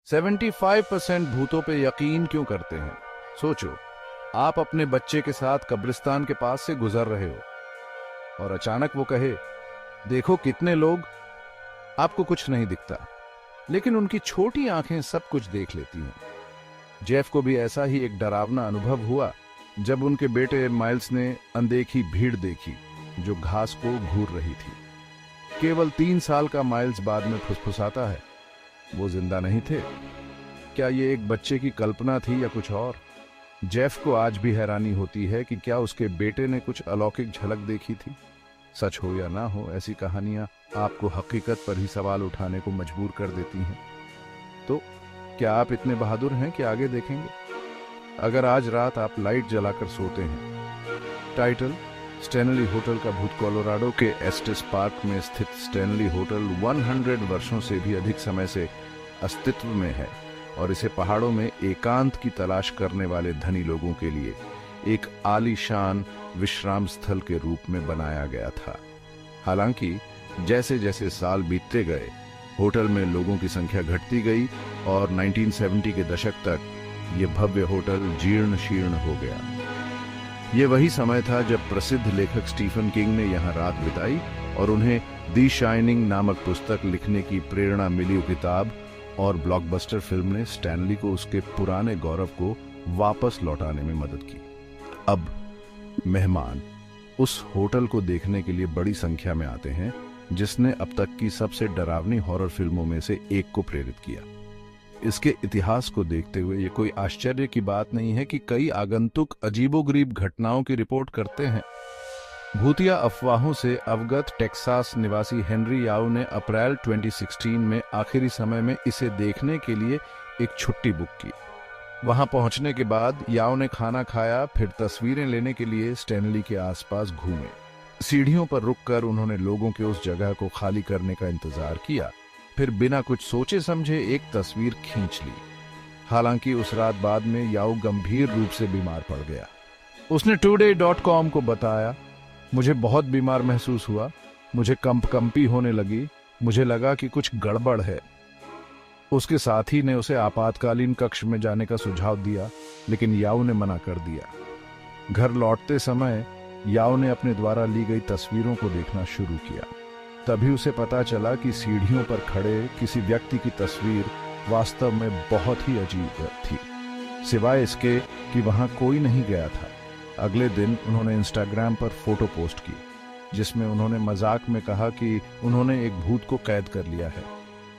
75% भूतों पे यकीन क्यों करते हैं? सोचो, आप अपने बच्चे के साथ कब्रिस्तान के पास से गुजर रहे हो और अचानक वो कहे, देखो कितने लोग। आपको कुछ नहीं दिखता, लेकिन उनकी छोटी आंखें सब कुछ देख लेती हैं। जेफ को भी ऐसा ही एक डरावना अनुभव हुआ जब उनके बेटे माइल्स ने अनदेखी भीड़ देखी जो घास को घूर रही थी। केवल 3 साल का माइल्स बाद में फुसफुसाता है, वो जिंदा नहीं थे। क्या ये एक बच्चे की कल्पना थी या कुछ और? जेफ को आज भी हैरानी होती है कि क्या उसके बेटे ने कुछ अलौकिक झलक देखी थी। सच हो या ना हो, ऐसी कहानियां आपको हकीकत पर ही सवाल उठाने को मजबूर कर देती हैं। तो क्या आप इतने बहादुर हैं कि आगे देखेंगे? अगर आज रात आप लाइट जलाकर सोते हैं। टाइटल: स्टैनली होटल का भूत। कोलोराडो के एस्टिस पार्क में स्थित स्टैनली होटल 100 वर्षों से भी अधिक समय से अस्तित्व में है और इसे पहाड़ों में एकांत की तलाश करने वाले धनी लोगों के लिए एक आलीशान विश्राम स्थल के रूप में बनाया गया था। हालांकि जैसे जैसे साल बीतते गए, होटल में लोगों की संख्या घटती गई और 1970 के दशक तक ये भव्य होटल जीर्ण शीर्ण हो गया। ये वही समय था जब प्रसिद्ध लेखक स्टीफन किंग ने यहाँ रात बिताई और उन्हें दी शाइनिंग नामक पुस्तक लिखने की प्रेरणा मिली। किताब और ब्लॉकबस्टर फिल्म ने स्टैनली को उसके पुराने गौरव को वापस लौटाने में मदद की। अब मेहमान उस होटल को देखने के लिए बड़ी संख्या में आते हैं, जिसने अब तक की सबसे डरावनी हॉरर फिल्मों में से एक को प्रेरित किया। इसके इतिहास को देखते हुए ये कोई आश्चर्य की बात नहीं है कि कई आगंतुक अजीबोगरीब घटनाओं की रिपोर्ट करते हैं। भूतिया अफवाहों से अवगत टेक्सास निवासी हेनरी याओ ने अप्रैल 2016 में आखिरी समय में इसे देखने के लिए एक छुट्टी बुक की। वहां पहुंचने के बाद याओ ने खाना खाया, फिर तस्वीरें लेने के लिए स्टैनली के आसपास घूमे। सीढ़ियों पर रुककर उन्होंने लोगों के उस जगह को खाली करने का इंतजार किया, फिर बिना कुछ सोचे समझे एक तस्वीर खींच ली। हालांकि उस रात बाद में याओ गंभीर रूप से बीमार पड़ गया। उसने today.com को बताया, मुझे बहुत बीमार महसूस हुआ, मुझे कंपकंपी होने लगी, मुझे लगा कि कुछ गड़बड़ है। उसके साथी ने उसे आपातकालीन कक्ष में जाने का सुझाव दिया, लेकिन याओ ने मना कर दिया। घर लौटते समय याओ ने अपने द्वारा ली गई तस्वीरों को देखना शुरू किया। तभी उसे पता चला कि सीढ़ियों पर खड़े किसी व्यक्ति की तस्वीर वास्तव में बहुत ही अजीब थी, सिवाय इसके कि वहां कोई नहीं गया था। अगले दिन उन्होंने इंस्टाग्राम पर फोटो पोस्ट की, जिसमें उन्होंने मजाक में कहा कि उन्होंने एक भूत को कैद कर लिया है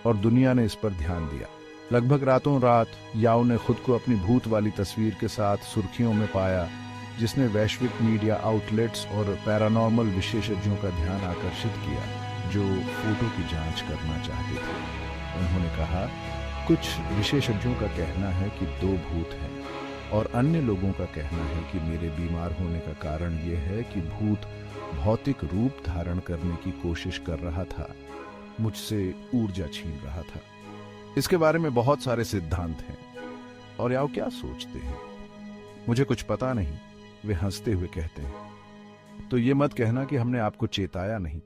और दुनिया ने इस पर ध्यान दिया। लगभग रातों रात याओ ने खुद को अपनी भूत वाली तस्वीर के साथ सुर्खियों में पाया, जिसने वैश्विक मीडिया आउटलेट्स और पैरानॉर्मल विशेषज्ञों का ध्यान आकर्षित किया, जो फोटो की जांच करना चाहते थे। उन्होंने कहा, कुछ विशेषज्ञों का कहना है कि 2 भूत हैं और अन्य लोगों का कहना है कि मेरे बीमार होने का कारण यह है कि भूत भौतिक रूप धारण करने की कोशिश कर रहा था, मुझसे ऊर्जा छीन रहा था। इसके बारे में बहुत सारे सिद्धांत हैं और याओ क्या सोचते हैं, मुझे कुछ पता नहीं, वे हंसते हुए कहते हैं। तो ये मत कहना कि हमने आपको चेताया नहीं।